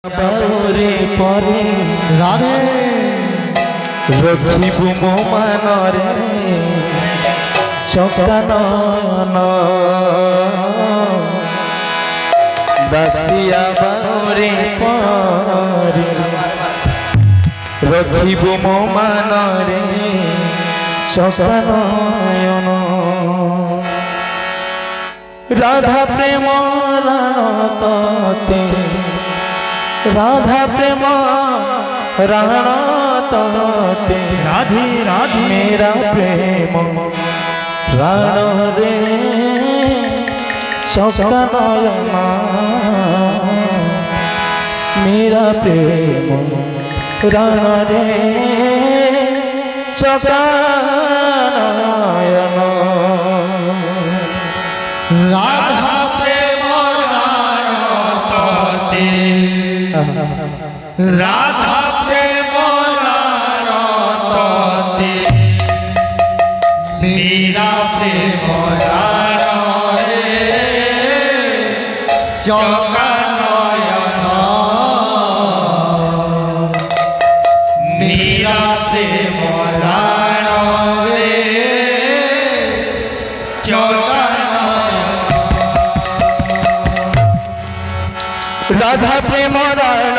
পরে পরে রাধে রখিবু মো মানরে চকানন দাসিয়া বারে পরে রখিবু মো মানরে চকানয়ন রাধা প্রেম রাতে राधा प्रेम राणा तते राधे राधे मेरा प्रेम राण रे सौकनयना मेरा प्रेम राण रे सौकनयना राधा प्रेम राणते राधा प्रेम राणते मेरा प्रेम राणे चौकनयन मेरा प्रेम राणे राधा प्रेम राण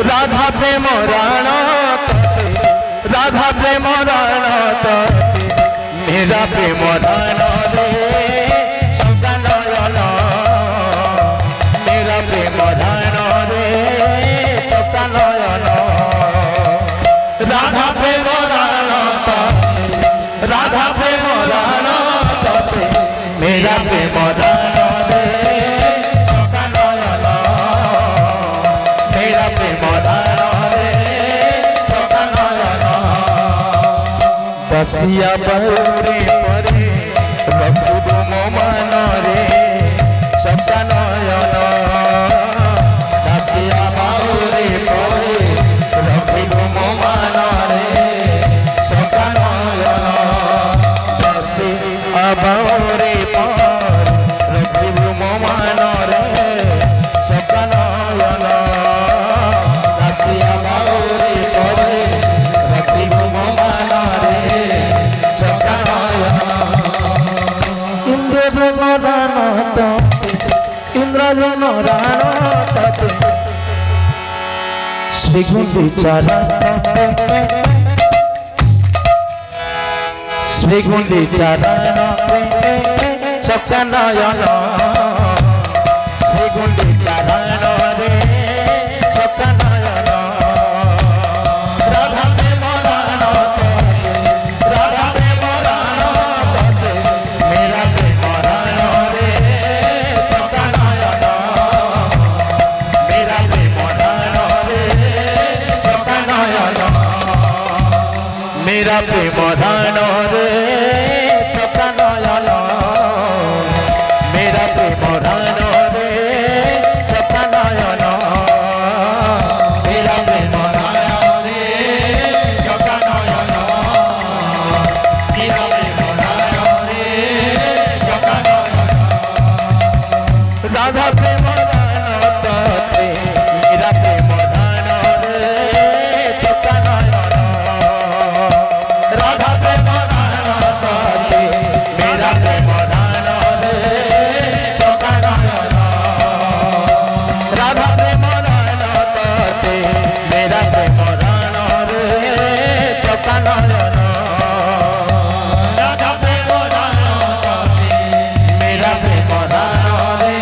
राधा प्रेम राण राधा प्रेम राण मेरा प्रेम राण रे सौकनयन मेरा प्रेम राण रे सौकनयन राधा प्रेम राण राधा प्रेम राण मेरा प्रेम राण बसिया बरे परे रखुबु मो मनरे सौकनयन बसिया बरे परे रखुबु मो मनरे सौकनयन बसिया बरे परे रखुबु मो मनरे सौकनयन बसिया बरे परे रखुबु मो मनरे इंद्रजन राण श्री गुंडीचरण सौकनयन श्री गुंडीचरण रे सौकनयन राधा प्रेम राण राधा प्रेम राण मेरा प्रेम राण रे सौकनयन मेरा प्रेम राण रे सौकनयन मेरा प्रेम राण रे सौकनयन मेरा प्रेम राण रे सौकनयन मेरा प्रेम राण रे सौकनयन मेरा प्रेम राण रे सौकनयन राधा प्रेम राण तते मेरा प्रेम राण रे सौकनयन राधा प्रेम राण तते मेरा प्रेम राण रे सौकनयन राधा प्रेम राण तते मेरा प्रेम राण रे सौकनयन राधा प्रेम राण तते मेरा प्रेम राण रे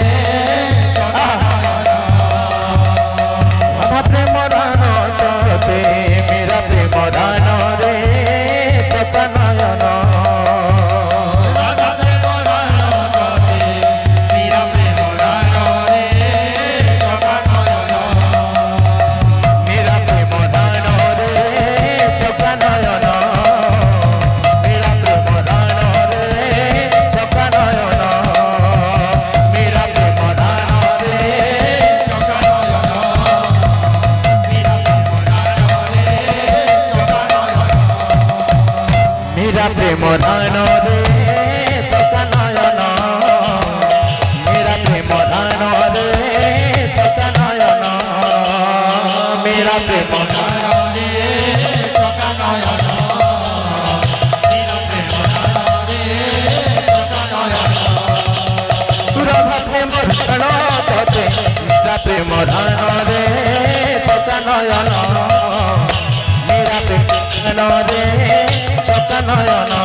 राधा प्रेम राण तते मेरा प्रेम राण रे सौकनयन राधा प्रेम राण तते मेरा प्रेम राण रे चौकनयन मेरा प्रेम राण रे सौकनयन मेरा प्रेम राण रे सौकनयन मेरा प्रेम राण रे मेरा प्रेम राण रे सौकनयन मेरा प्रेम राण रे सौकनयन প্রেম ধন রে চোখা নয়ন মেরা প্রেম রে চোখা নয়ন